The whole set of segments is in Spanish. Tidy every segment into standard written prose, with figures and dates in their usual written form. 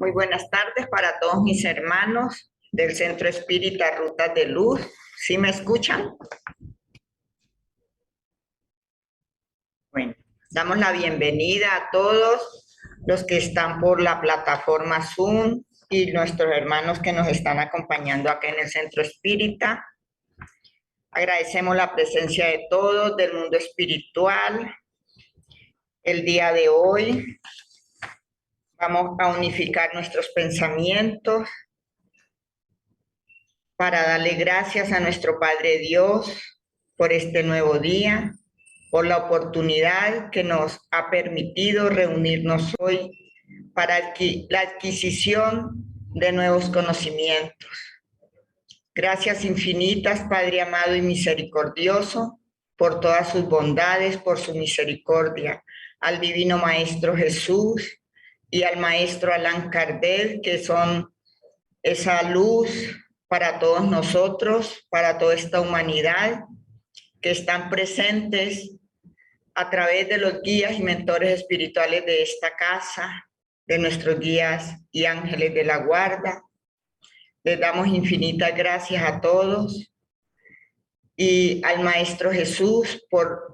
Muy buenas tardes para todos mis hermanos del Centro Espírita Rutas de Luz. ¿Sí me escuchan? Bueno, damos la bienvenida a todos los que están por la plataforma Zoom y nuestros hermanos que nos están acompañando acá en el Centro Espírita. Agradecemos la presencia de todos del mundo espiritual. El día de hoy vamos a unificar nuestros pensamientos para darle gracias a nuestro Padre Dios por este nuevo día, por la oportunidad que nos ha permitido reunirnos hoy para la adquisición de nuevos conocimientos. Gracias infinitas, Padre amado y misericordioso, por todas sus bondades, por su misericordia, al Divino Maestro Jesús y al Maestro Allan Kardec, que son esa luz para todos nosotros, para toda esta humanidad, que están presentes a través de los guías y mentores espirituales de esta casa, de nuestros guías y ángeles de la guarda. Les damos infinitas gracias a todos y al Maestro Jesús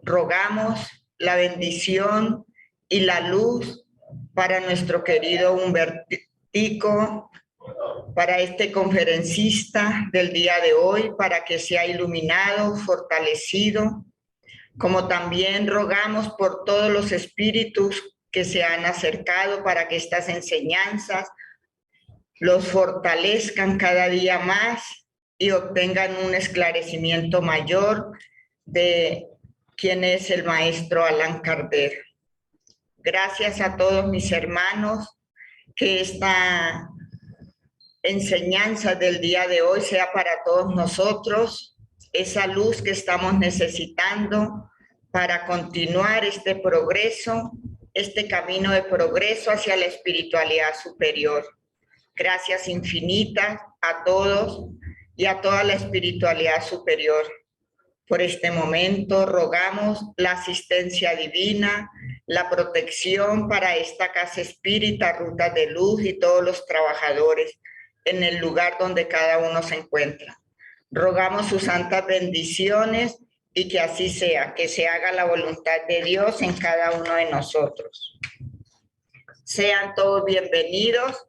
rogamos la bendición y la luz para nuestro querido Humbertico, para este conferencista del día de hoy, para que sea iluminado, fortalecido, como también rogamos por todos los espíritus que se han acercado para que estas enseñanzas los fortalezcan cada día más y obtengan un esclarecimiento mayor de quién es el Maestro Allan Kardec. Gracias a todos mis hermanos, que esta enseñanza del día de hoy sea para todos nosotros, esa luz que estamos necesitando para continuar este progreso, este camino de progreso hacia la espiritualidad superior. Gracias infinitas a todos y a toda la espiritualidad superior. Por este momento rogamos la asistencia divina, la protección para esta casa espírita, Rutas de Luz y todos los trabajadores en el lugar donde cada uno se encuentra. Rogamos sus santas bendiciones y que así sea, que se haga la voluntad de Dios en cada uno de nosotros. Sean todos bienvenidos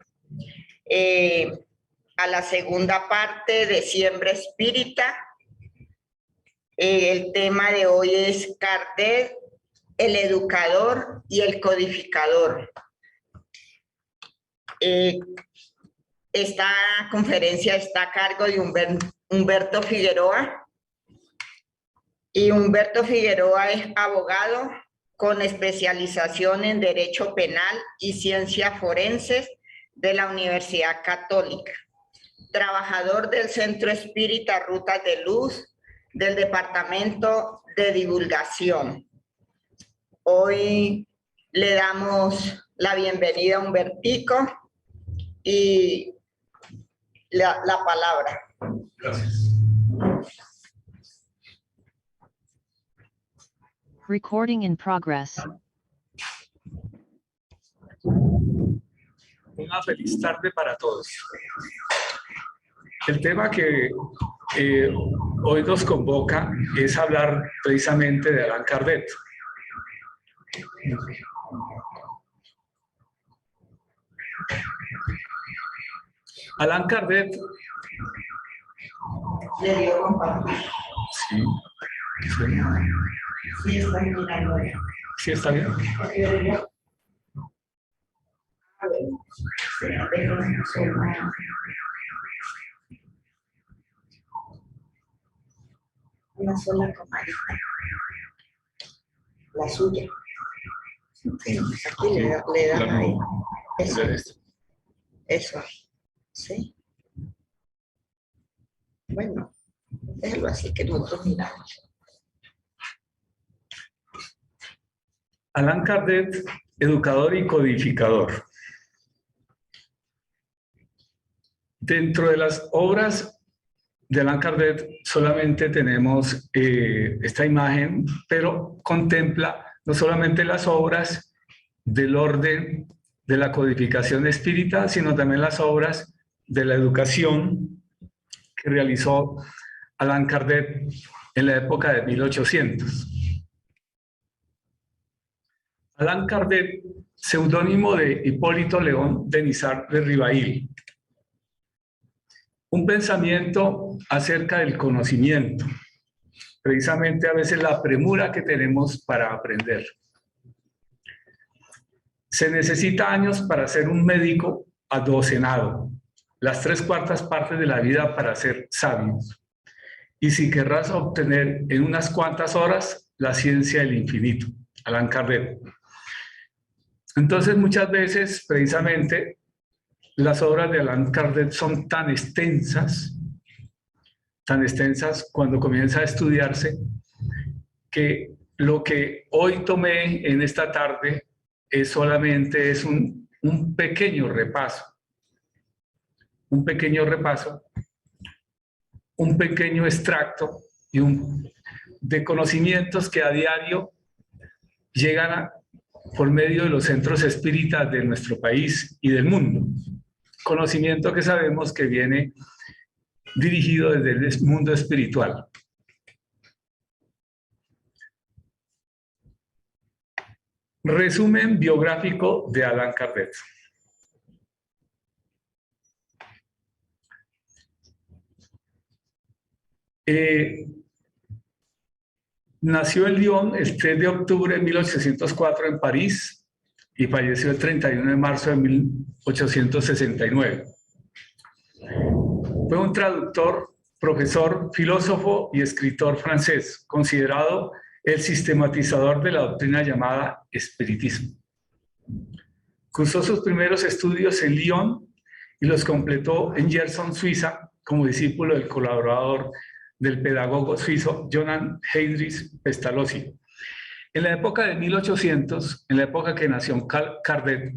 a la segunda parte de Siembra Espírita. El tema de hoy es Kardec, el educador y el codificador. Esta conferencia está a cargo de Humberto Figueroa. Y Humberto Figueroa es abogado con especialización en Derecho Penal y Ciencias Forenses de la Universidad Católica. Trabajador del Centro Espírita Rutas de Luz, del Departamento de Divulgación. Hoy le damos la bienvenida a Humbertico y la palabra. Gracias. Recording in progress. Una feliz tarde para todos. El tema que hoy nos convoca es hablar precisamente de Allan Kardec. Allan Kardec. Le dio compartir. Sí. Sí, está mirando. Sí, está bien. Una sola comadre. La suya. Aquí le dan ahí. Eso. ¿Sí? Bueno, déjalo así que nosotros miramos. Allan Kardec, educador y codificador. Dentro de las obras de Allan Kardec solamente tenemos esta imagen, pero contempla no solamente las obras del orden de la codificación espírita, sino también las obras de la educación que realizó Allan Kardec en la época de 1800. Allan Kardec, seudónimo de Hipólito León de Nizar de Ribail. Un pensamiento acerca del conocimiento, precisamente a veces la premura que tenemos para aprender. Se necesita años para ser un médico adocenado, las 3/4 partes de la vida para ser sabio. Y si querrás obtener en unas cuantas horas la ciencia del infinito, Allan Kardec. Entonces, muchas veces, precisamente, las obras de Allan Kardec son tan extensas cuando comienza a estudiarse, que lo que hoy tomé en esta tarde es un pequeño repaso, un pequeño extracto de conocimientos que a diario llegan por medio de los centros espíritas de nuestro país y del mundo. Conocimiento que sabemos que viene dirigido desde el mundo espiritual. Resumen biográfico de Allan Kardec. Nació en Lyon el 3 de octubre de 1804 en París y falleció el 31 de marzo de 1869. Fue un traductor, profesor, filósofo y escritor francés, considerado el sistematizador de la doctrina llamada espiritismo. Cursó sus primeros estudios en Lyon y los completó en Gerson, Suiza, como discípulo del colaborador del pedagogo suizo Johann Heinrich Pestalozzi. En la época de 1800, en la época que nació Kardec,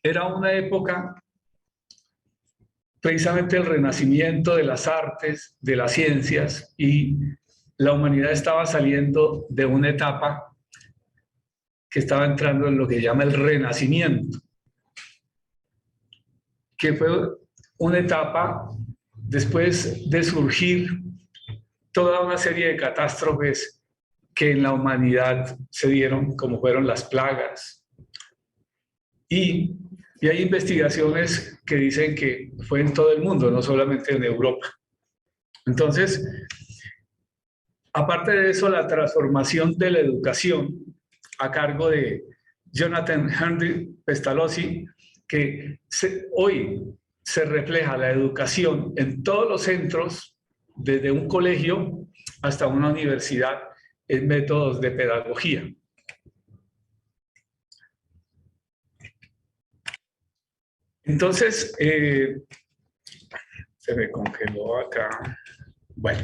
era una época precisamente el renacimiento de las artes, de las ciencias, y la humanidad estaba saliendo de una etapa que estaba entrando en lo que llama el Renacimiento, que fue una etapa después de surgir toda una serie de catástrofes que en la humanidad se dieron, como fueron las plagas. Y hay investigaciones que dicen que fue en todo el mundo, no solamente en Europa. Entonces, aparte de eso, la transformación de la educación a cargo de Johann Heinrich Pestalozzi, que hoy se refleja la educación en todos los centros, desde un colegio hasta una universidad, en métodos de pedagogía. Entonces, se me congeló acá. Bueno,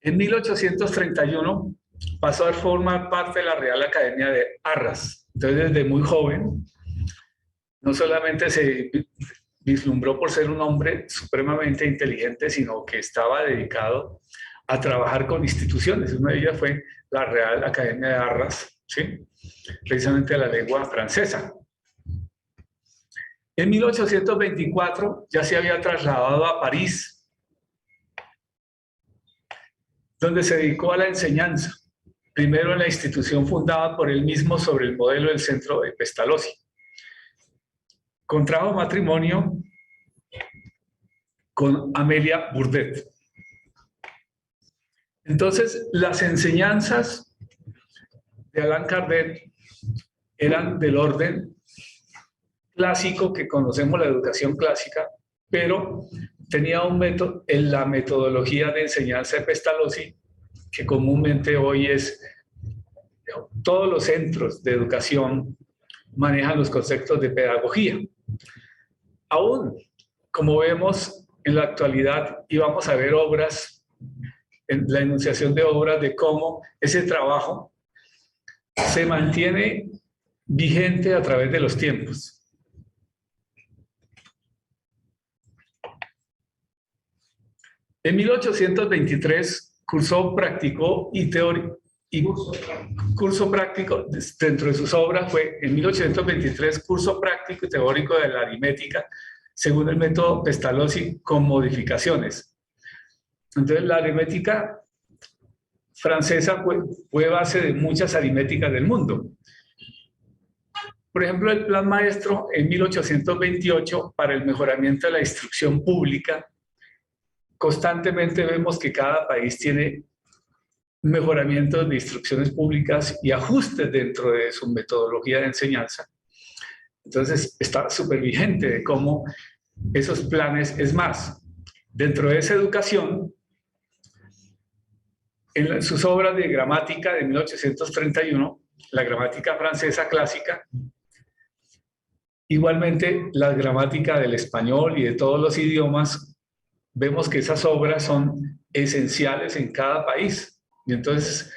en 1831 pasó a formar parte de la Real Academia de Arras. Entonces, desde muy joven, no solamente se vislumbró por ser un hombre supremamente inteligente, sino que estaba dedicado a trabajar con instituciones. Una de ellas fue la Real Academia de Arras, ¿sí? Precisamente la lengua francesa. En 1824 ya se había trasladado a París, donde se dedicó a la enseñanza, primero en la institución fundada por él mismo sobre el modelo del centro de Pestalozzi. Contrajo matrimonio con Amélia Bourdet. Entonces, las enseñanzas de Allan Kardec eran del orden clásico que conocemos, la educación clásica, pero tenía un método en la metodología de enseñanza de Pestalozzi, que comúnmente hoy es, todos los centros de educación manejan los conceptos de pedagogía. Aún, como vemos en la actualidad, y vamos a ver obras, en la enunciación de obras de cómo ese trabajo se mantiene vigente a través de los tiempos. En 1823 cursó, practicó y y curso práctico, dentro de sus obras fue en 1823 curso práctico y teórico de la aritmética según el método Pestalozzi con modificaciones. Entonces la aritmética francesa fue base de muchas aritméticas del mundo. Por ejemplo, el Plan Maestro en 1828 para el mejoramiento de la instrucción pública. Constantemente vemos que cada país tiene mejoramientos de instrucciones públicas y ajustes dentro de su metodología de enseñanza. Entonces está súper vigente de cómo esos planes, es más, dentro de esa educación, en sus obras de gramática de 1831, la gramática francesa clásica, igualmente la gramática del español y de todos los idiomas, vemos que esas obras son esenciales en cada país. Y entonces,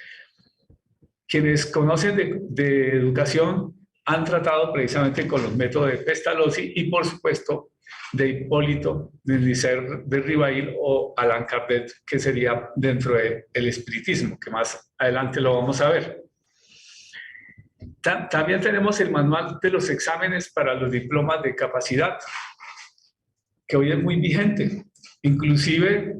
quienes conocen de educación han tratado precisamente con los métodos de Pestalozzi y, por supuesto, de Hipólito, de Nisser de Rivail o Allan Kardec, que sería dentro del espiritismo, que más adelante lo vamos a ver. También tenemos el manual de los exámenes para los diplomas de capacidad, que hoy es muy vigente. Inclusive,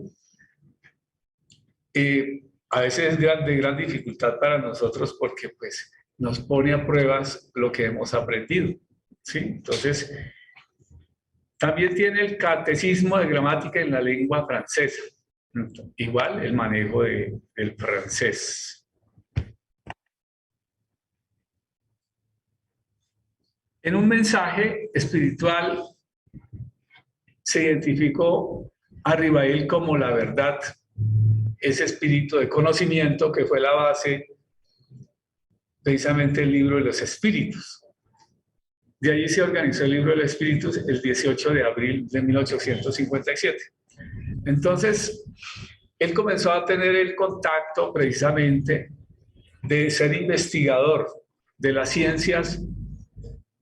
a veces es de gran dificultad para nosotros porque pues, nos pone a pruebas lo que hemos aprendido, ¿sí? Entonces, también tiene el catecismo de gramática en la lengua francesa. Igual el manejo del francés. En un mensaje espiritual se identificó a Rivail como la verdad, ese espíritu de conocimiento que fue la base precisamente del libro de los espíritus. De allí se organizó el libro de los espíritus el 18 de abril de 1857. Entonces, él comenzó a tener el contacto precisamente de ser investigador de las ciencias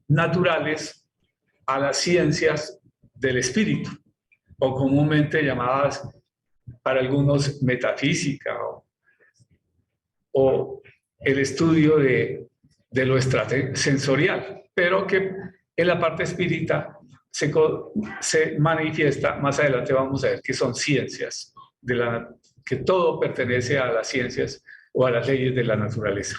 naturales a las ciencias del espíritu, o comúnmente llamadas para algunos metafísica o el estudio de lo extrasensorial, pero que en la parte espírita se manifiesta, más adelante vamos a ver que son ciencias, que todo pertenece a las ciencias o a las leyes de la naturaleza.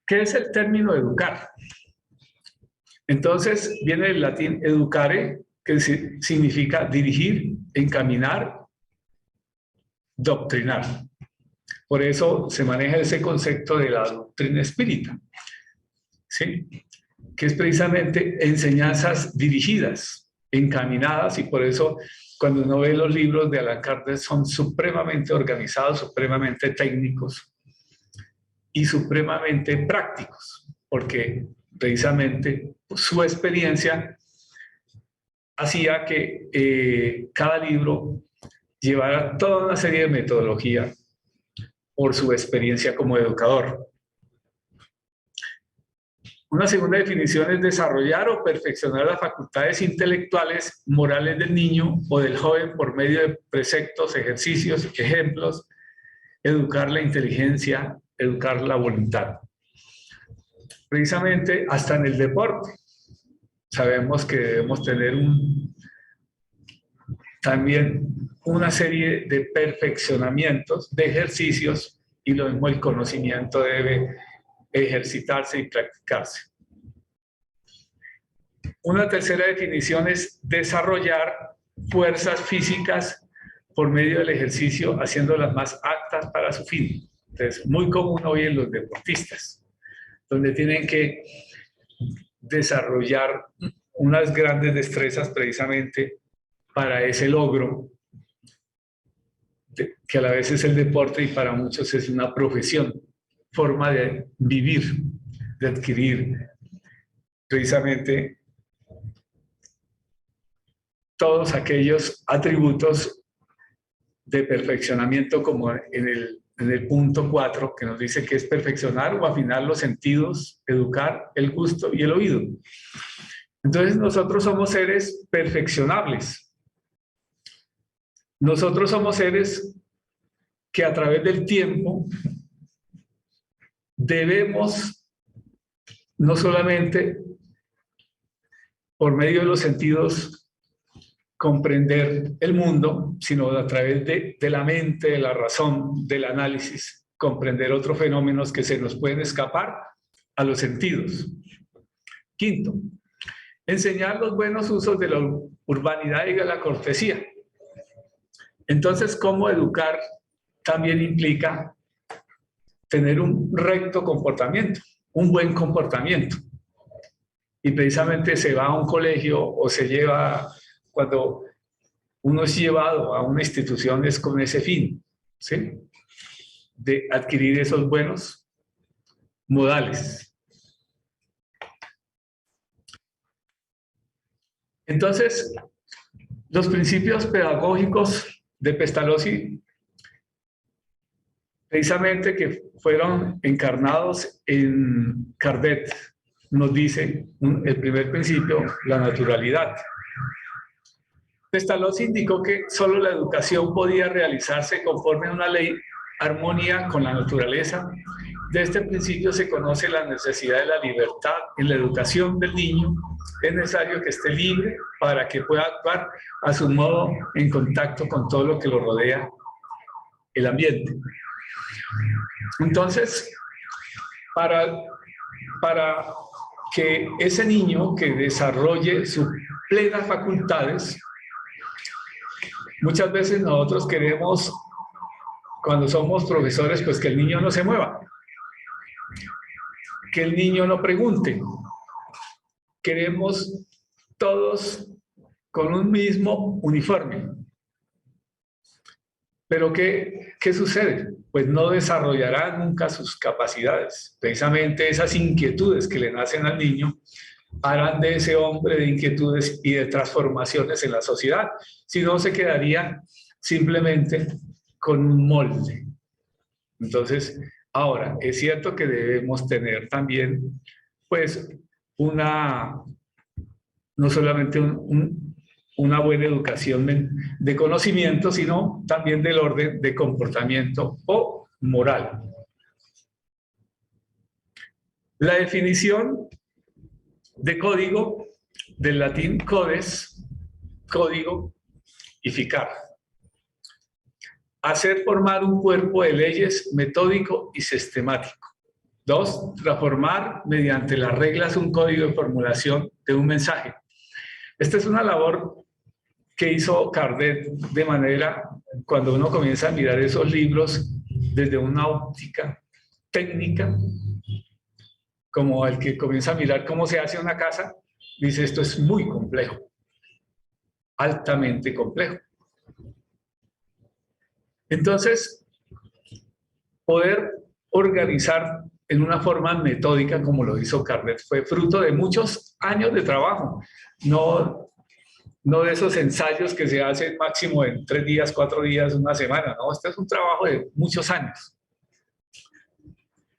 ¿Qué es el término educar? Entonces viene del latín educare, que significa dirigir, encaminar, doctrinar. Por eso se maneja ese concepto de la doctrina espírita, ¿sí? Que es precisamente enseñanzas dirigidas, encaminadas, y por eso cuando uno ve los libros de Allan Kardec son supremamente organizados, supremamente técnicos y supremamente prácticos, porque precisamente su experiencia hacía que cada libro llevara toda una serie de metodología por su experiencia como educador. Una segunda definición es desarrollar o perfeccionar las facultades intelectuales, morales del niño o del joven por medio de preceptos, ejercicios, ejemplos, educar la inteligencia, educar la voluntad. Precisamente hasta en el deporte. Sabemos que debemos tener también una serie de perfeccionamientos, de ejercicios, y lo mismo el conocimiento debe ejercitarse y practicarse. Una tercera definición es desarrollar fuerzas físicas por medio del ejercicio, haciéndolas más aptas para su fin. Entonces, muy común hoy en los deportistas, donde tienen que desarrollar unas grandes destrezas precisamente para ese logro, que a la vez es el deporte y para muchos es una profesión, forma de vivir, de adquirir precisamente todos aquellos atributos de perfeccionamiento, como en el punto 4, que nos dice que es perfeccionar o afinar los sentidos, educar el gusto y el oído. Entonces nosotros somos seres perfeccionables. Nosotros somos seres que a través del tiempo debemos no solamente por medio de los sentidos comprender el mundo, sino a través de la mente, de la razón, del análisis, comprender otros fenómenos que se nos pueden escapar a los sentidos. Quinto, enseñar los buenos usos de la urbanidad y de la cortesía. Entonces, ¿cómo educar? También implica tener un recto comportamiento, un buen comportamiento. Y precisamente se va a un colegio o se lleva, cuando uno es llevado a una institución es con ese fin, ¿sí? De adquirir esos buenos modales. Entonces, los principios pedagógicos de Pestalozzi, precisamente que fueron encarnados en Kardec, nos dice el primer principio, la naturalidad. Pestalozzi indicó que solo la educación podía realizarse conforme a una ley, armonía con la naturaleza. De este principio se conoce la necesidad de la libertad. En la educación del niño es necesario que esté libre para que pueda actuar a su modo en contacto con todo lo que lo rodea, el ambiente. Entonces, para que ese niño que desarrolle sus plenas facultades, muchas veces nosotros queremos, cuando somos profesores, pues que el niño no se mueva, que el niño no pregunte. Queremos todos con un mismo uniforme. Pero ¿qué sucede? Pues no desarrollará nunca sus capacidades. Precisamente esas inquietudes que le nacen al niño harán de ese hombre de inquietudes y de transformaciones en la sociedad. Si no, se quedaría simplemente con un molde. Entonces, ahora, es cierto que debemos tener también, pues, no solamente una buena educación de conocimiento, sino también del orden de comportamiento o moral. La definición de código, del latín codes, código, y ficar. Hacer formar un cuerpo de leyes metódico y sistemático. 2. Transformar mediante las reglas un código de formulación de un mensaje. Esta es una labor que hizo Kardec de manera, cuando uno comienza a mirar esos libros desde una óptica técnica, como el que comienza a mirar cómo se hace una casa, dice esto es muy complejo, altamente complejo. Entonces, poder organizar en una forma metódica como lo hizo Kardec fue fruto de muchos años de trabajo, no de esos ensayos que se hacen máximo en 3 días, 4 días, una semana, no, este es un trabajo de muchos años.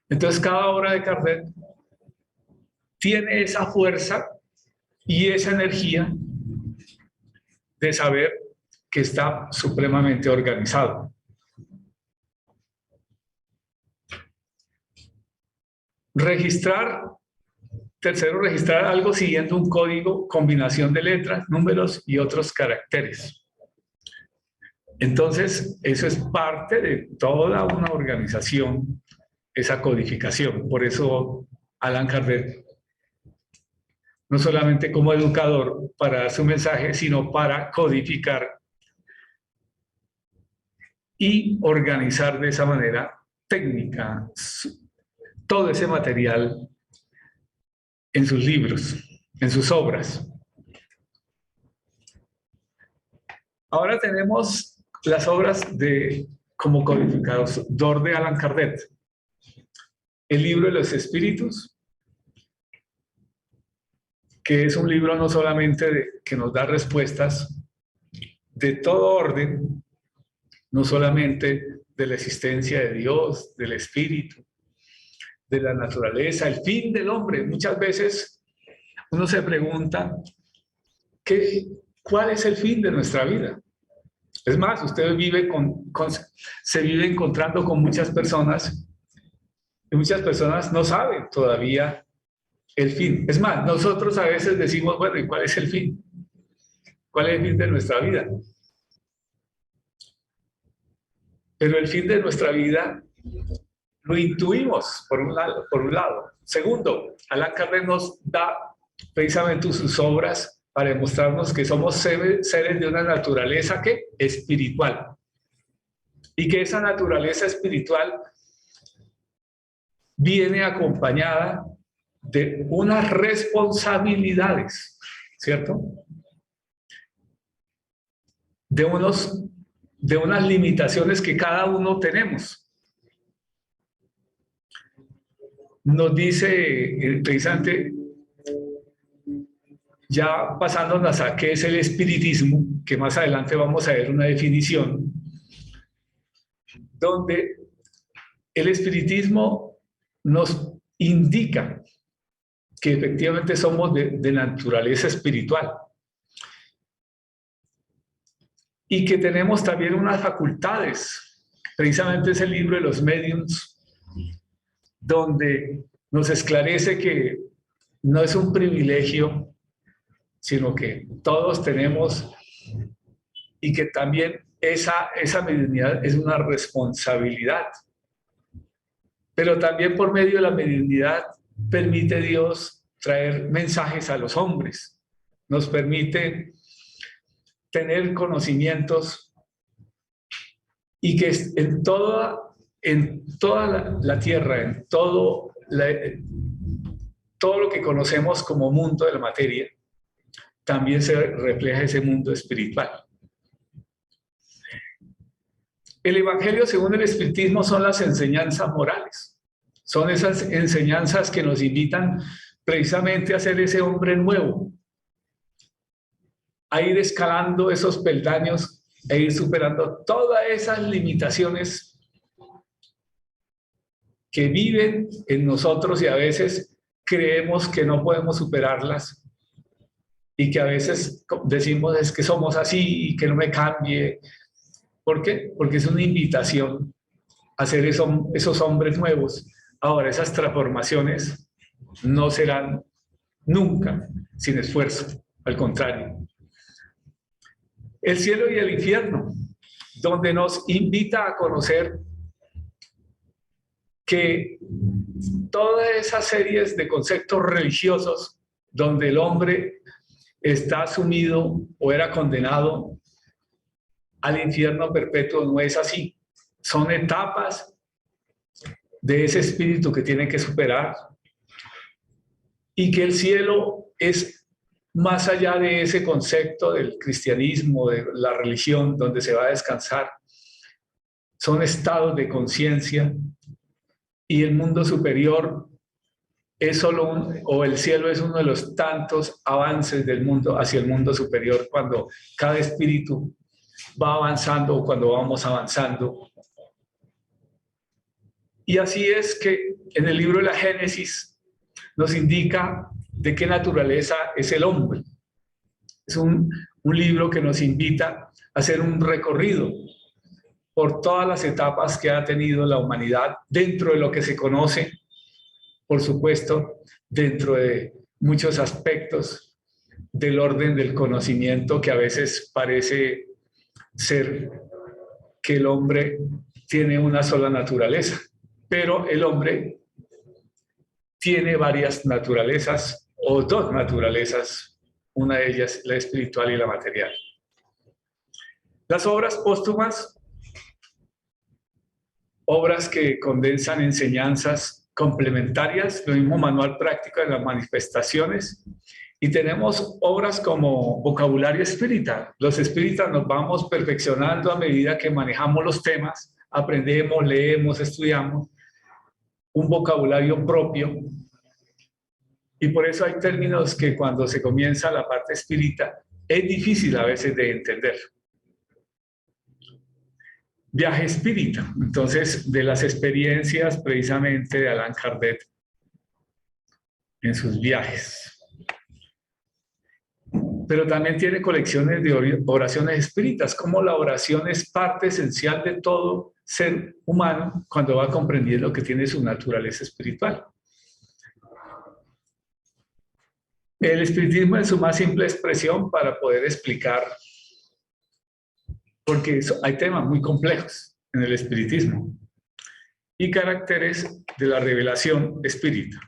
Entonces cada obra de Kardec tiene esa fuerza y esa energía de saber que está supremamente organizado. Tercero, registrar algo siguiendo un código, combinación de letras, números y otros caracteres. Entonces, eso es parte de toda una organización, esa codificación. Por eso, Allan Kardec, no solamente como educador para dar su mensaje, sino para codificar y organizar de esa manera técnica todo ese material en sus libros, en sus obras. Ahora tenemos las obras como codificador de Allan Kardec. El libro de los espíritus, que es un libro no solamente que nos da respuestas de todo orden, no solamente de la existencia de Dios, del espíritu, de la naturaleza, el fin del hombre. Muchas veces uno se pregunta, ¿cuál es el fin de nuestra vida? Es más, usted se vive encontrando con muchas personas y muchas personas no saben todavía el fin. Es más, nosotros a veces decimos, bueno, ¿y cuál es el fin? ¿Cuál es el fin de nuestra vida? Pero el fin de nuestra vida lo intuimos, por un lado. Segundo, Allan Kardec nos da precisamente sus obras para demostrarnos que somos seres de una naturaleza que espiritual. Y que esa naturaleza espiritual viene acompañada de unas responsabilidades, ¿cierto? De unas limitaciones que cada uno tenemos. Nos dice precisamente, ya pasándonos a qué es el espiritismo, que más adelante vamos a ver una definición, donde el espiritismo nos indica que efectivamente somos de naturaleza espiritual y que tenemos también unas facultades. Precisamente es el libro de los médiums, donde nos esclarece que no es un privilegio, sino que todos tenemos, y que también esa mediunidad es una responsabilidad. Pero también por medio de la mediunidad permite Dios traer mensajes a los hombres, nos permite tener conocimientos, y que en toda la tierra, en todo lo que conocemos como mundo de la materia, también se refleja ese mundo espiritual. El Evangelio, según el espiritismo, son las enseñanzas morales. Son esas enseñanzas que nos invitan precisamente a ser ese hombre nuevo, a ir escalando esos peldaños e ir superando todas esas limitaciones que viven en nosotros y a veces creemos que no podemos superarlas, y que a veces decimos es que somos así y que no me cambie. ¿Por qué? Porque es una invitación a ser esos hombres nuevos. Ahora, esas transformaciones no serán nunca sin esfuerzo, al contrario. El cielo y el infierno, donde nos invita a conocer que todas esas series de conceptos religiosos donde el hombre está sumido o era condenado al infierno perpetuo, no es así. Son etapas de ese espíritu que tiene que superar, y que el cielo es más allá de ese concepto del cristianismo, de la religión, donde se va a descansar. Son estados de conciencia, y el mundo superior es o el cielo es uno de los tantos avances del mundo hacia el mundo superior, cuando cada espíritu va avanzando o cuando vamos avanzando. Y así es que en el libro de la Génesis nos indica de qué naturaleza es el hombre. Es un libro que nos invita a hacer un recorrido por todas las etapas que ha tenido la humanidad dentro de lo que se conoce, por supuesto, dentro de muchos aspectos del orden del conocimiento, que a veces parece ser que el hombre tiene una sola naturaleza, pero el hombre tiene varias naturalezas, o dos naturalezas, una de ellas la espiritual y la material. Las obras póstumas, obras que condensan enseñanzas complementarias, lo mismo manual práctico de las manifestaciones, y tenemos obras como vocabulario espírita. Los espíritas nos vamos perfeccionando a medida que manejamos los temas, aprendemos, leemos, estudiamos un vocabulario propio, y por eso hay términos que cuando se comienza la parte espírita es difícil a veces de entender. Viaje espírita, entonces, de las experiencias precisamente de Allan Kardec en sus viajes. pero también tiene colecciones de oraciones espíritas, como la oración es parte esencial de todo ser humano cuando va comprendiendo que tiene su naturaleza espiritual. El espiritismo es su más simple expresión para poder explicar, porque hay temas muy complejos en el espiritismo y caracteres de la revelación espírita.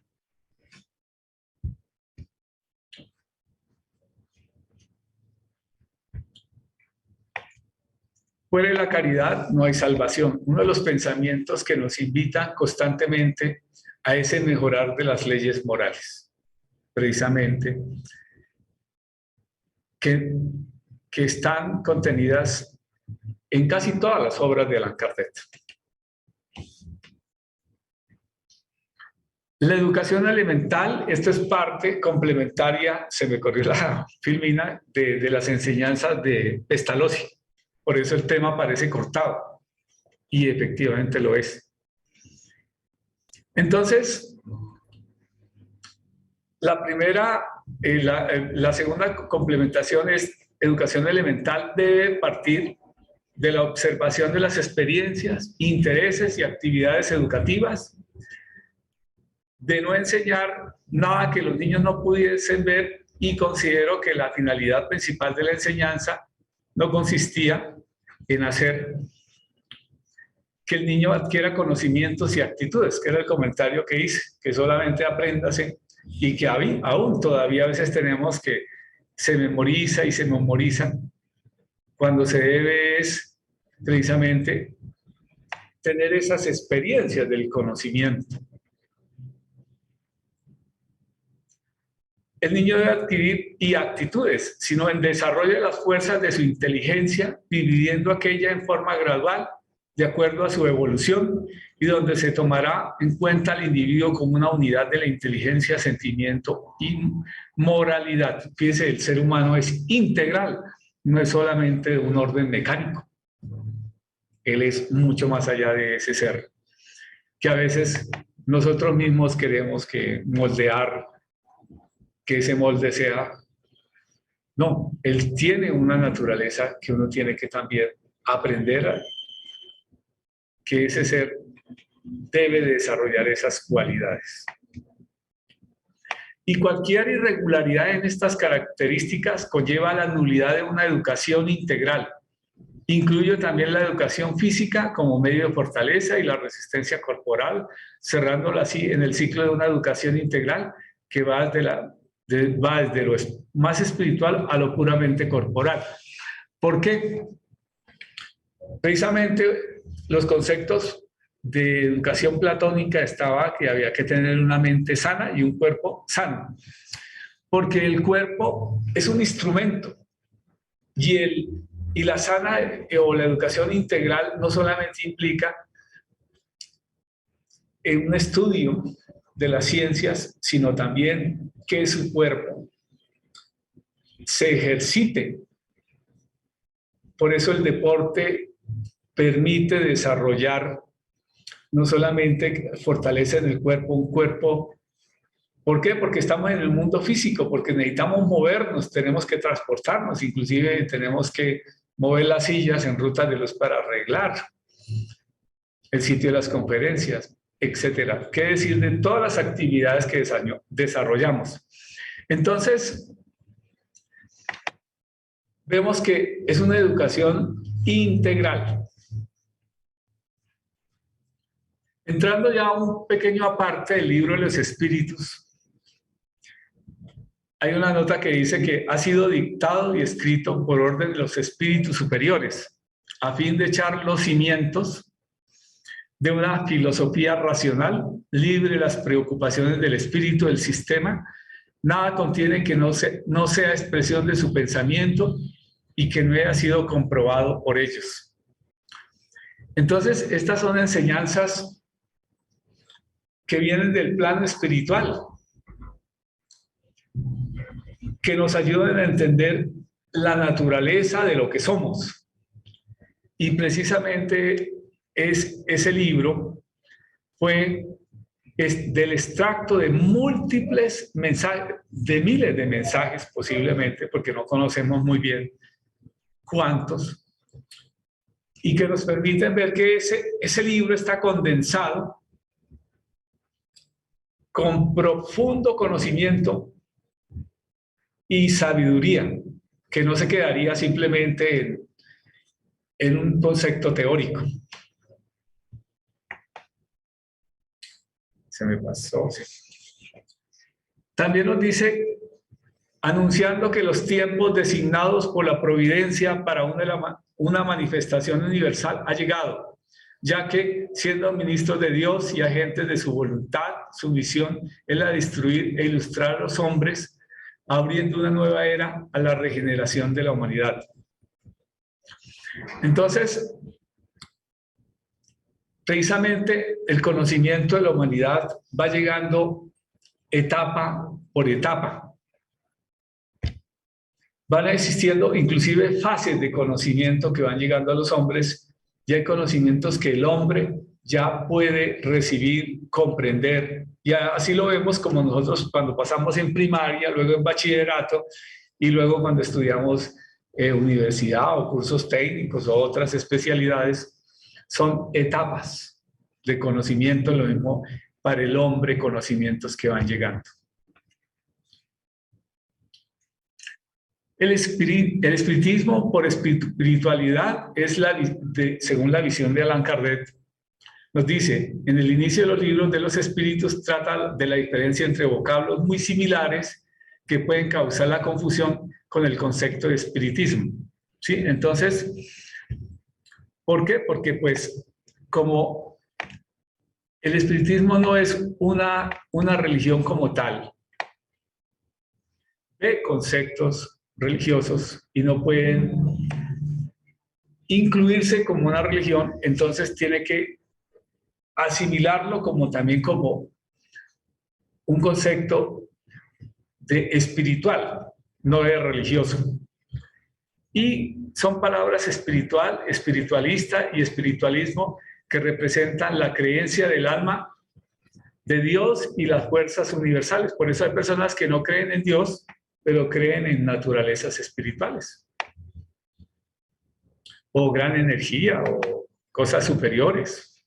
Fuera de la caridad no hay salvación. Uno de los pensamientos que nos invita constantemente a ese mejorar de las leyes morales, precisamente, que están contenidas en casi todas las obras de Allan Kardec. La educación elemental, esto es parte complementaria, se me corrió la filmina, de las enseñanzas de Pestalozzi. Por eso el tema parece cortado, y efectivamente lo es. Entonces, la segunda complementación es educación elemental debe partir de la observación de las experiencias, intereses y actividades educativas, de no enseñar nada que los niños no pudiesen ver, y considero que la finalidad principal de la enseñanza no consistía en hacer que el niño adquiera conocimientos y actitudes, que era el comentario que hice, que solamente apréndase, y que aún todavía a veces tenemos que se memoriza y se memoriza, cuando se debe es precisamente tener esas experiencias del conocimiento. El niño debe adquirir y actitudes, sino en desarrollo de las fuerzas de su inteligencia, dividiendo aquella en forma gradual, de acuerdo a su evolución, y donde se tomará en cuenta al individuo como una unidad de la inteligencia, sentimiento y moralidad. Fíjense, el ser humano es integral, no es solamente de un orden mecánico. Él es mucho más allá de ese ser, que a veces nosotros mismos queremos que moldear, que ese molde sea. No, él tiene una naturaleza que uno tiene que también aprender que ese ser debe desarrollar esas cualidades. Y cualquier irregularidad en estas características conlleva la nulidad de una educación integral. Incluye también la educación física como medio de fortaleza y la resistencia corporal, cerrándola así en el ciclo de una educación integral que va desde lo más espiritual a lo puramente corporal. ¿Por qué? Precisamente los conceptos de educación platónica estaba que había que tener una mente sana y un cuerpo sano, porque el cuerpo es un instrumento, y la sana o la educación integral no solamente implica un estudio de las ciencias, sino también que su cuerpo se ejercite. Por eso el deporte permite desarrollar no solamente fortaleza en el cuerpo, un cuerpo. ¿Por qué? Porque estamos en el mundo físico, porque necesitamos movernos, tenemos que transportarnos, inclusive tenemos que mover las sillas en rutas de luz para arreglar el sitio de las conferencias, etcétera. ¿Qué decir de todas las actividades que desarrollamos? Entonces, vemos que es una educación integral. Entrando ya a un pequeño aparte del libro de los espíritus, hay una nota que dice que ha sido dictado y escrito por orden de los espíritus superiores, a fin de echar los cimientos de una filosofía racional, libre de las preocupaciones del espíritu del sistema. Nada contiene que no sea expresión de su pensamiento y que no haya sido comprobado por ellos. Entonces, estas son enseñanzas que vienen del plano espiritual, que nos ayudan a entender la naturaleza de lo que somos. Y precisamente ese libro fue es del extracto de múltiples mensajes, de miles de mensajes posiblemente, porque no conocemos muy bien cuántos, y que nos permiten ver que ese libro está condensado con profundo conocimiento y sabiduría, que no se quedaría simplemente en un concepto teórico. Se me pasó. Sí. También nos dice, anunciando que los tiempos designados por la providencia para una manifestación universal ha llegado, ya que, siendo ministros de Dios y agentes de su voluntad, su misión es la de destruir e ilustrar a los hombres, abriendo una nueva era a la regeneración de la humanidad. Entonces, precisamente el conocimiento de la humanidad va llegando etapa por etapa. Van existiendo inclusive fases de conocimiento que van llegando a los hombres, y hay conocimientos que el hombre ya puede recibir, comprender, y así lo vemos como nosotros cuando pasamos en primaria, luego en bachillerato, y luego cuando estudiamos universidad o cursos técnicos o otras especialidades. Son etapas de conocimiento, lo mismo para el hombre, conocimientos que van llegando. El espiritismo por espiritualidad es según la visión de Allan Kardec. Nos dice, en el inicio de los libros de los espíritus trata de la diferencia entre vocablos muy similares que pueden causar la confusión con el concepto de espiritismo. ¿Sí? Entonces, ¿por qué? Porque pues como el espiritismo no es una religión como tal, ve conceptos religiosos y no pueden incluirse como una religión, entonces tiene que asimilarlo también como un concepto de espiritual, no de religioso. Y son palabras espiritual, espiritualista y espiritualismo que representan la creencia del alma de Dios y las fuerzas universales. Por eso hay personas que no creen en Dios, pero creen en naturalezas espirituales, o gran energía, o cosas superiores.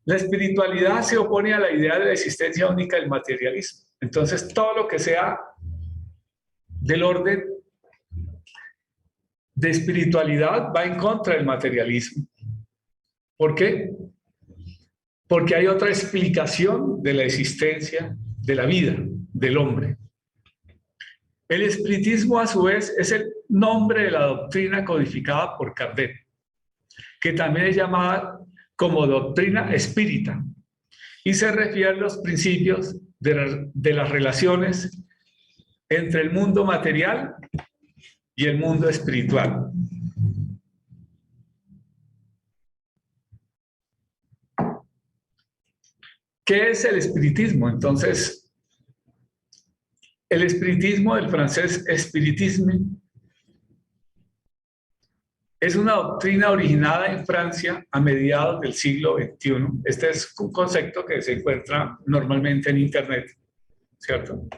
La espiritualidad se opone a la idea de la existencia única del materialismo. Entonces, todo lo que sea del orden de espiritualidad va en contra del materialismo. ¿Por qué? Porque hay otra explicación de la existencia, de la vida, del hombre. El espiritismo, a su vez, es el nombre de la doctrina codificada por Kardec, que también es llamada como doctrina espírita, y se refiere a los principios de las relaciones entre el mundo material y el mundo espiritual. ¿Qué es el espiritismo? Entonces, el espiritismo, del francés espiritisme, es una doctrina originada en Francia a mediados del siglo XXI. Este es un concepto que se encuentra normalmente en Internet, ¿cierto?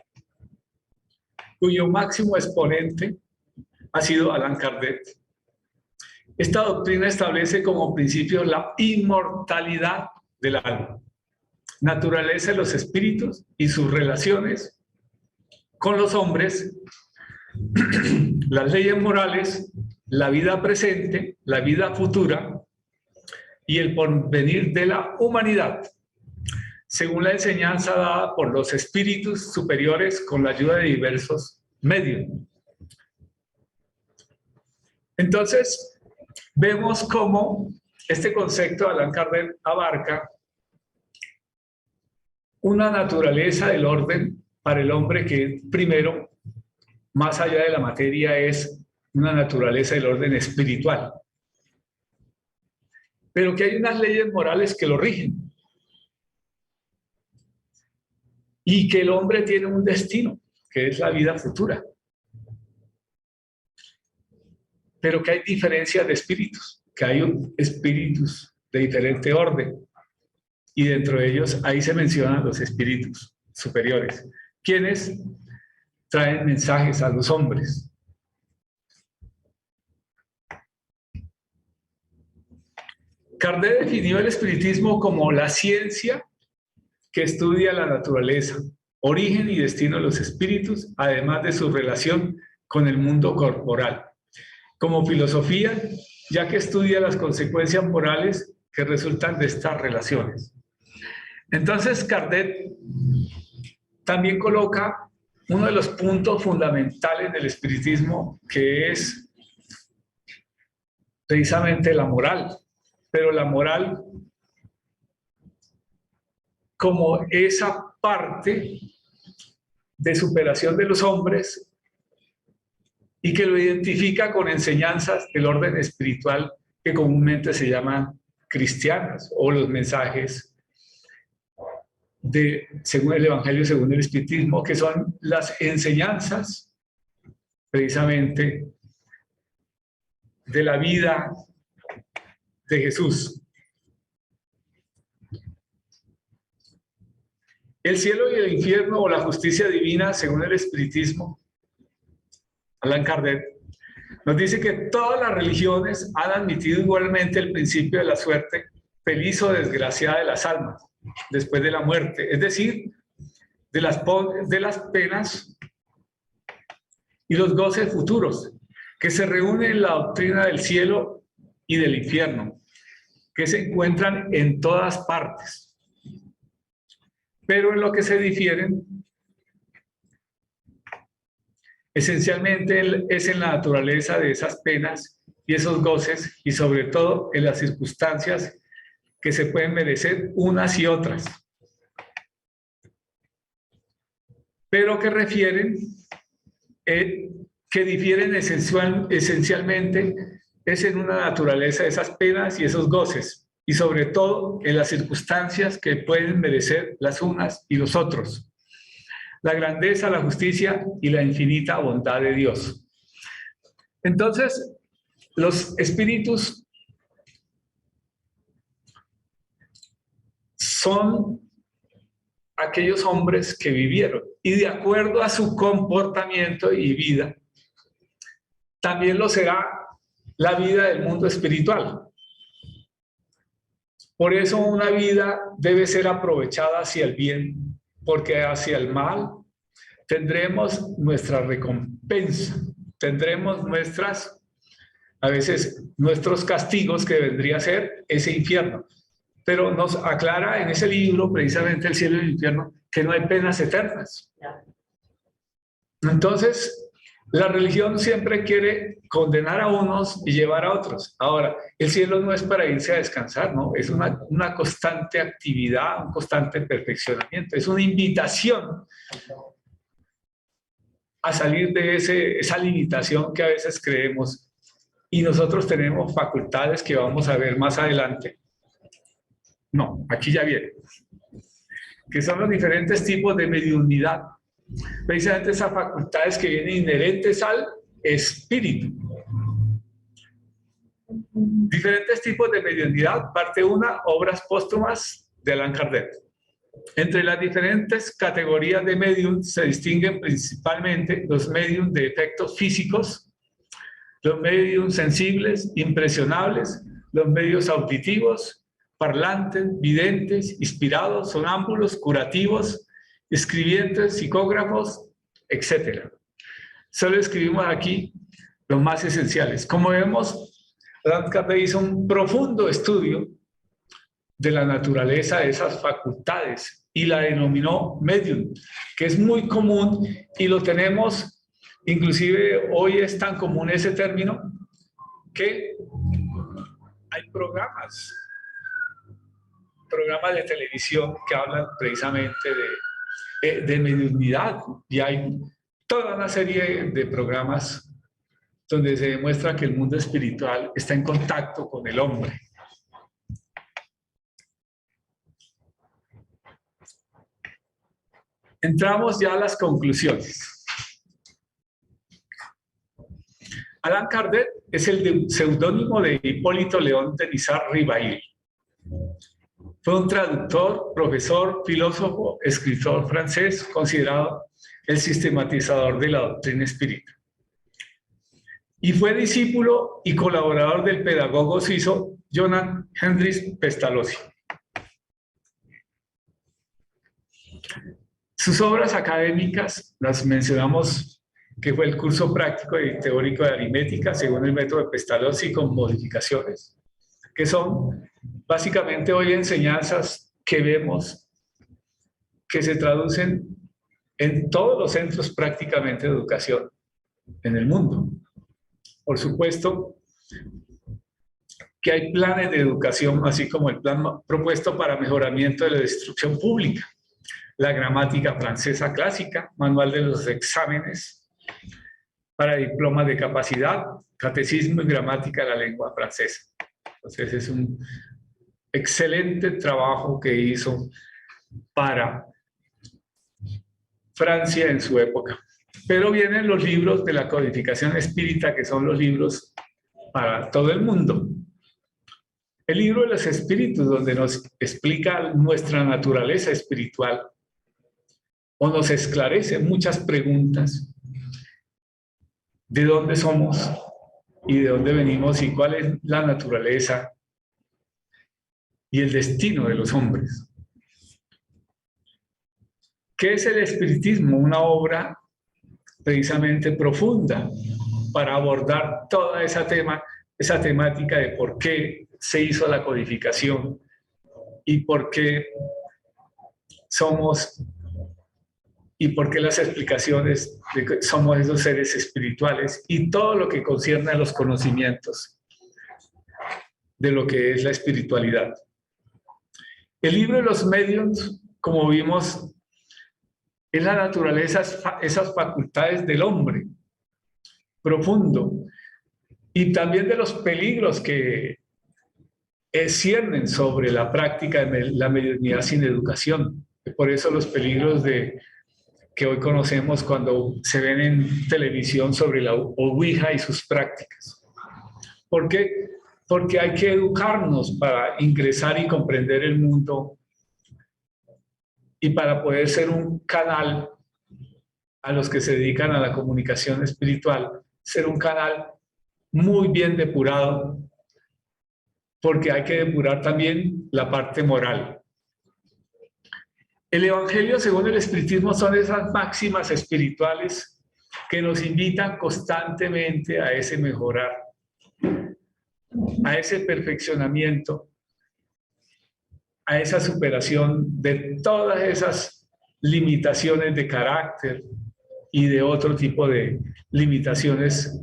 Cuyo máximo exponente ha sido Allan Kardec. Esta doctrina establece como principio la inmortalidad del alma, naturaleza de los espíritus y sus relaciones con los hombres, las leyes morales, la vida presente, la vida futura y el porvenir de la humanidad, según la enseñanza dada por los espíritus superiores con la ayuda de diversos medios. Entonces, vemos cómo este concepto de Allan Kardec abarca una naturaleza del orden para el hombre que, primero, más allá de la materia, es una naturaleza del orden espiritual. Pero que hay unas leyes morales que lo rigen. Y que el hombre tiene un destino, que es la vida futura. Pero que hay diferencias de espíritus, que hay espíritus de diferente orden. y dentro de ellos ahí se mencionan los espíritus superiores, quienes traen mensajes a los hombres. Kardec definió el espiritismo como la ciencia que estudia la naturaleza, origen y destino de los espíritus, además de su relación con el mundo corporal. Como filosofía, ya que estudia las consecuencias morales que resultan de estas relaciones. Entonces, Kardec también coloca uno de los puntos fundamentales del espiritismo, que es precisamente la moral. Pero la moral como esa parte de superación de los hombres y que lo identifica con enseñanzas del orden espiritual que comúnmente se llaman cristianas, o los mensajes según el Evangelio, según el espiritismo, que son las enseñanzas precisamente de la vida de Jesús. El cielo y el infierno, o la justicia divina, según el espiritismo, Allan Kardec nos dice que todas las religiones han admitido igualmente el principio de la suerte feliz o desgraciada de las almas después de la muerte, es decir, de las penas y los goces futuros, que se reúnen en la doctrina del cielo y del infierno, que se encuentran en todas partes. Pero en lo que se difieren, esencialmente es en la naturaleza de esas penas y esos goces, y sobre todo en las circunstancias que se pueden merecer unas y otras. Pero que difieren esencialmente es en una naturaleza de esas penas y esos goces, y sobre todo en las circunstancias que pueden merecer las unas y los otros. La grandeza, la justicia y la infinita bondad de Dios. Entonces, los espíritus son aquellos hombres que vivieron, y de acuerdo a su comportamiento y vida, también lo será la vida del mundo espiritual. Por eso una vida debe ser aprovechada hacia el bien, porque hacia el mal tendremos nuestra recompensa, tendremos a veces nuestros castigos, que vendría a ser ese infierno. Pero nos aclara en ese libro, precisamente El cielo y el infierno, que no hay penas eternas. Entonces, la religión siempre quiere condenar a unos y llevar a otros. Ahora, el cielo no es para irse a descansar, ¿no? Es una constante actividad, un constante perfeccionamiento. Es una invitación a salir de esa limitación que a veces creemos. Y nosotros tenemos facultades que vamos a ver más adelante. No, aquí ya viene. Que son los diferentes tipos de mediunidad. Precisamente esas facultades que vienen inherentes al espíritu. Diferentes tipos de mediunidad. Parte 1, obras póstumas de Allan Kardec. Entre las diferentes categorías de medium se distinguen principalmente los medium de efectos físicos, los medium sensibles, impresionables, los medios auditivos, parlantes, videntes, inspirados, sonámbulos, curativos, escribientes, psicógrafos, etc. Solo escribimos aquí los más esenciales. Como vemos, Allan Kardec hizo un profundo estudio de la naturaleza de esas facultades y la denominó medium, que es muy común y lo tenemos, inclusive hoy es tan común ese término que hay programas de televisión que hablan precisamente de mediunidad, y hay toda una serie de programas donde se demuestra que el mundo espiritual está en contacto con el hombre. Entramos ya a las conclusiones. Allan Kardec es el seudónimo de Hipólito León de Nizar Ribail. Fue un traductor, profesor, filósofo, escritor francés, considerado el sistematizador de la doctrina espírita. Y fue discípulo y colaborador del pedagogo suizo Johann Hendrich Pestalozzi. Sus obras académicas las mencionamos, que fue el curso práctico y teórico de aritmética según el método de Pestalozzi con modificaciones, que son básicamente hoy enseñanzas que vemos que se traducen en todos los centros prácticamente de educación en el mundo. Por supuesto que hay planes de educación, así como el plan propuesto para mejoramiento de la instrucción pública, la gramática francesa clásica, manual de los exámenes para diplomas de capacidad, catecismo y gramática de la lengua francesa. Entonces es un excelente trabajo que hizo para Francia en su época. Pero vienen los libros de la codificación espírita, que son los libros para todo el mundo. El libro de los espíritus, donde nos explica nuestra naturaleza espiritual, o nos esclarece muchas preguntas de dónde somos y de dónde venimos y cuál es la naturaleza y el destino de los hombres. ¿Qué es el espiritismo? Una obra precisamente profunda para abordar toda esa temática de por qué se hizo la codificación y por qué somos y por qué las explicaciones de que somos esos seres espirituales y todo lo que concierne a los conocimientos de lo que es la espiritualidad. El libro de los medios, como vimos, es la naturaleza, esas facultades del hombre profundo y también de los peligros que ciernen sobre la práctica de la mediunidad sin educación. Por eso los peligros que hoy conocemos cuando se ven en televisión sobre la Ouija y sus prácticas. ¿Por qué? Porque hay que educarnos para ingresar y comprender el mundo y para poder ser un canal a los que se dedican a la comunicación espiritual, ser un canal muy bien depurado, porque hay que depurar también la parte moral. El Evangelio, según el espiritismo, son esas máximas espirituales que nos invitan constantemente a ese mejorar, a ese perfeccionamiento, a esa superación de todas esas limitaciones de carácter y de otro tipo de limitaciones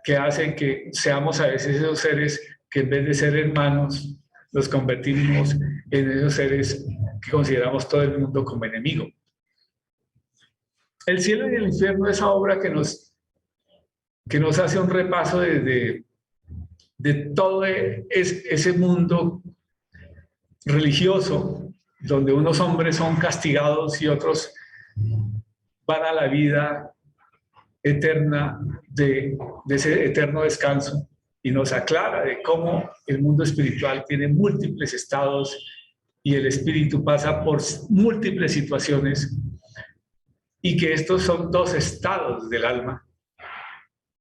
que hacen que seamos a veces esos seres que en vez de ser hermanos, los convertimos en esos seres que consideramos todo el mundo como enemigo. El cielo y el infierno, esa obra que nos hace un repaso de todo ese mundo religioso, donde unos hombres son castigados y otros van a la vida eterna de ese eterno descanso, y nos aclara de cómo el mundo espiritual tiene múltiples estados y el espíritu pasa por múltiples situaciones y que estos son dos estados del alma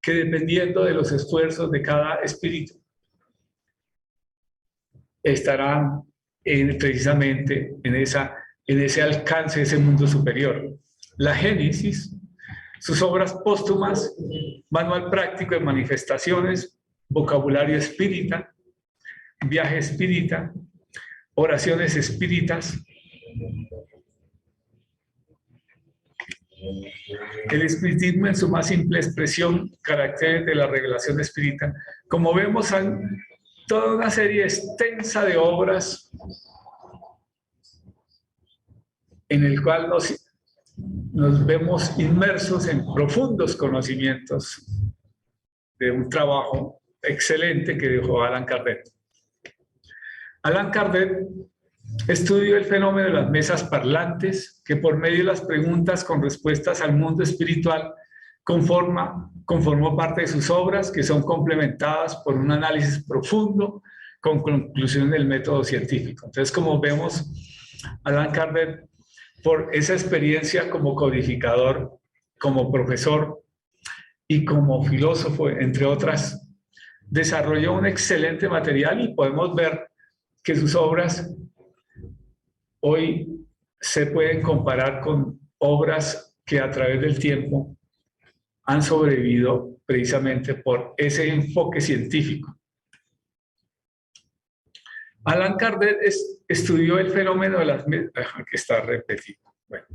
que, dependiendo de los esfuerzos de cada espíritu, estarán precisamente en ese alcance de ese mundo superior. La Génesis, sus obras póstumas, manual práctico de manifestaciones, vocabulario espírita, viaje espírita, oraciones espíritas. El espiritismo en su más simple expresión, caracteres de la revelación espírita. Como vemos, hay toda una serie extensa de obras en el cual nos vemos inmersos en profundos conocimientos de un trabajo excelente que dejó Allan Kardec. Allan Kardec estudió el fenómeno de las mesas parlantes, que por medio de las preguntas con respuestas al mundo espiritual conformó parte de sus obras, que son complementadas por un análisis profundo con conclusión del método científico. Entonces, como vemos, Allan Kardec, por esa experiencia como codificador, como profesor y como filósofo, entre otras, desarrolló un excelente material y podemos ver que sus obras hoy se pueden comparar con obras que a través del tiempo han sobrevivido precisamente por ese enfoque científico. Allan Kardec estudió el fenómeno de las... que está repetido. Bueno.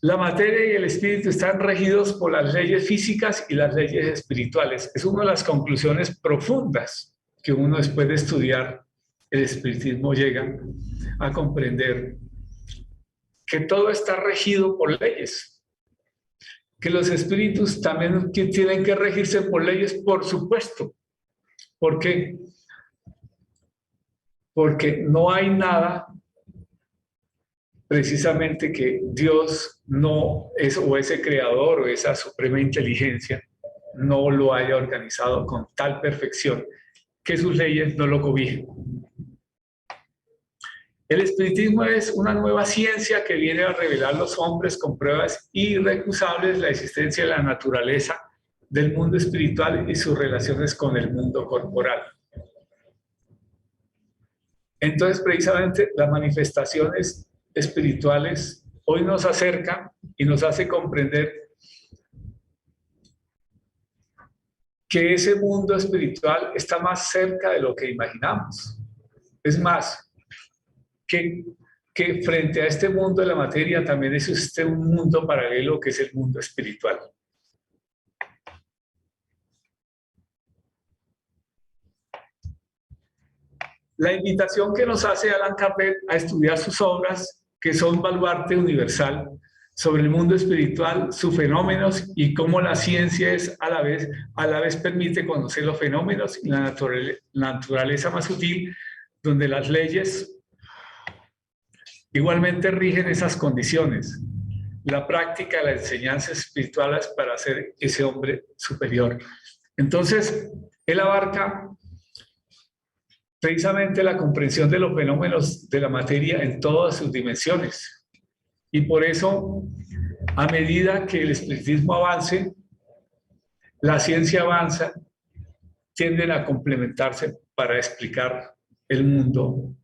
La materia y el espíritu están regidos por las leyes físicas y las leyes espirituales. Es una de las conclusiones profundas que uno, después de estudiar el espiritismo, llega a comprender que todo está regido por leyes, que los espíritus también tienen que regirse por leyes, por supuesto. ¿Por qué? Porque no hay nada precisamente que Dios no es, o ese creador o esa suprema inteligencia no lo haya organizado con tal perfección que sus leyes no lo cobijen. El espiritismo es una nueva ciencia que viene a revelar a los hombres con pruebas irrecusables la existencia de la naturaleza del mundo espiritual y sus relaciones con el mundo corporal. Entonces, precisamente, las manifestaciones espirituales hoy nos acercan y nos hace comprender que ese mundo espiritual está más cerca de lo que imaginamos. Es más, que frente a este mundo de la materia también existe un mundo paralelo que es el mundo espiritual. La invitación que nos hace Allan Kardec a estudiar sus obras, que son baluarte universal sobre el mundo espiritual, sus fenómenos y cómo la ciencia es a la vez permite conocer los fenómenos y la naturaleza más sutil, donde las leyes igualmente rigen esas condiciones. La práctica de las enseñanzas espirituales para ser ese hombre superior. Entonces, él abarca precisamente la comprensión de los fenómenos de la materia en todas sus dimensiones. Y por eso, a medida que el espiritismo avance, la ciencia avanza, tienden a complementarse para explicar el mundo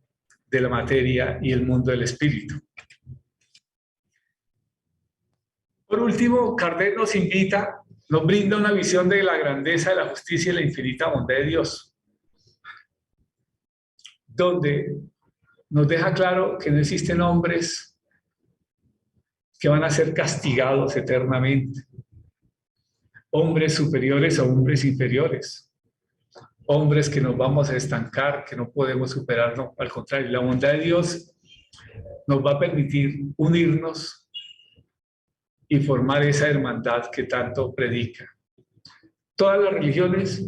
de la materia y el mundo del espíritu. Por último, Kardec nos brinda una visión de la grandeza de la justicia y la infinita bondad de Dios, donde nos deja claro que no existen hombres que van a ser castigados eternamente, hombres superiores a hombres inferiores, hombres que nos vamos a estancar, que no podemos superar, no, al contrario, la bondad de Dios nos va a permitir unirnos y formar esa hermandad que tanto predica. Todas las religiones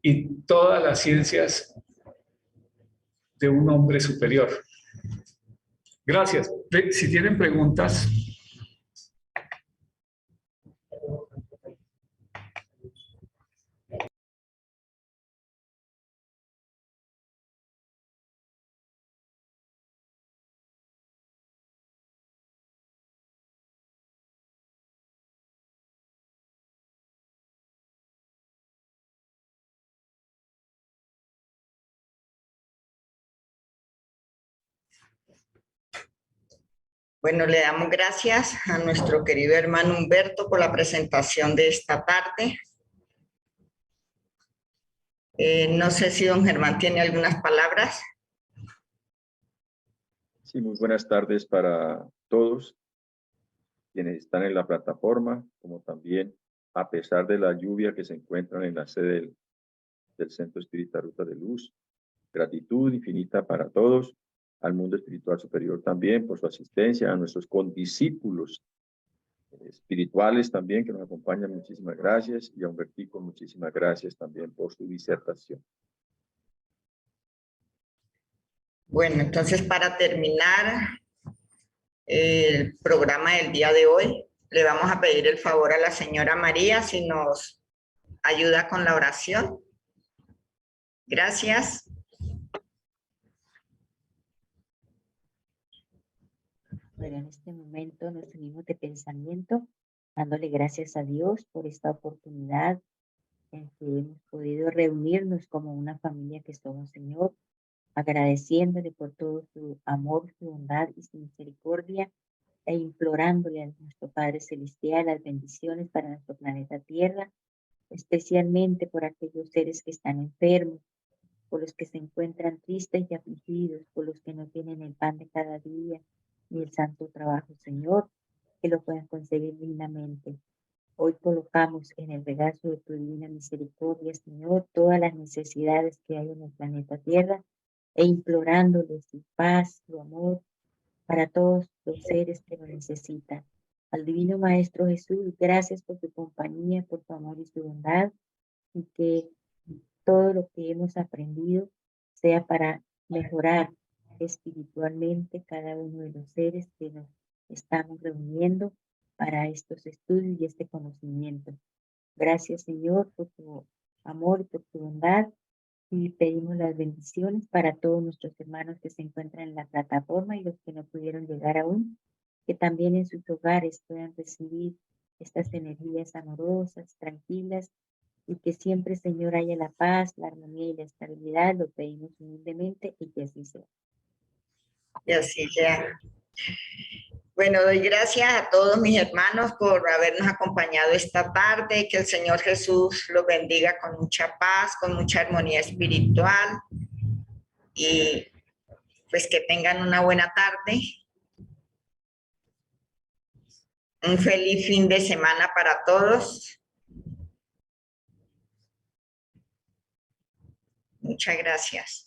y todas las ciencias de un hombre superior. Gracias. Si tienen preguntas. Bueno, le damos gracias a nuestro querido hermano Humberto por la presentación de esta tarde. No sé si don Germán tiene algunas palabras. Sí, muy buenas tardes para todos quienes están en la plataforma, como también a pesar de la lluvia que se encuentran en la sede del Centro Espírita Ruta de Luz. Gratitud infinita para todos, al mundo espiritual superior también por su asistencia, a nuestros condiscípulos espirituales también que nos acompañan, muchísimas gracias, y a Humbertico, muchísimas gracias también por su disertación. Bueno, entonces para terminar el programa del día de hoy, le vamos a pedir el favor a la señora María si nos ayuda con la oración. Gracias. Bueno, en este momento nos unimos de pensamiento, dándole gracias a Dios por esta oportunidad en que hemos podido reunirnos como una familia que somos, Señor, agradeciéndole por todo su amor, su bondad y su misericordia, e implorándole a nuestro Padre Celestial las bendiciones para nuestro planeta Tierra, especialmente por aquellos seres que están enfermos, por los que se encuentran tristes y afligidos, por los que no tienen el pan de cada día, ni el santo trabajo, Señor, que lo puedan conseguir dignamente. Hoy colocamos en el regazo de tu divina misericordia, Señor, todas las necesidades que hay en el planeta Tierra, e implorándoles su paz, su amor, para todos los seres que lo necesitan. Al Divino Maestro Jesús, gracias por tu compañía, por tu amor y su bondad, y que todo lo que hemos aprendido sea para mejorar espiritualmente cada uno de los seres que nos estamos reuniendo para estos estudios y este conocimiento. Gracias, Señor, por tu amor y por tu bondad, y pedimos las bendiciones para todos nuestros hermanos que se encuentran en la plataforma y los que no pudieron llegar aún, que también en sus hogares puedan recibir estas energías amorosas, tranquilas, y que siempre, Señor, haya la paz, la armonía y la estabilidad. Lo pedimos humildemente y que así sea. Y así sea. Bueno, doy gracias a todos mis hermanos por habernos acompañado esta tarde. Que el Señor Jesús los bendiga con mucha paz, con mucha armonía espiritual. Y pues que tengan una buena tarde. Un feliz fin de semana para todos. Muchas gracias.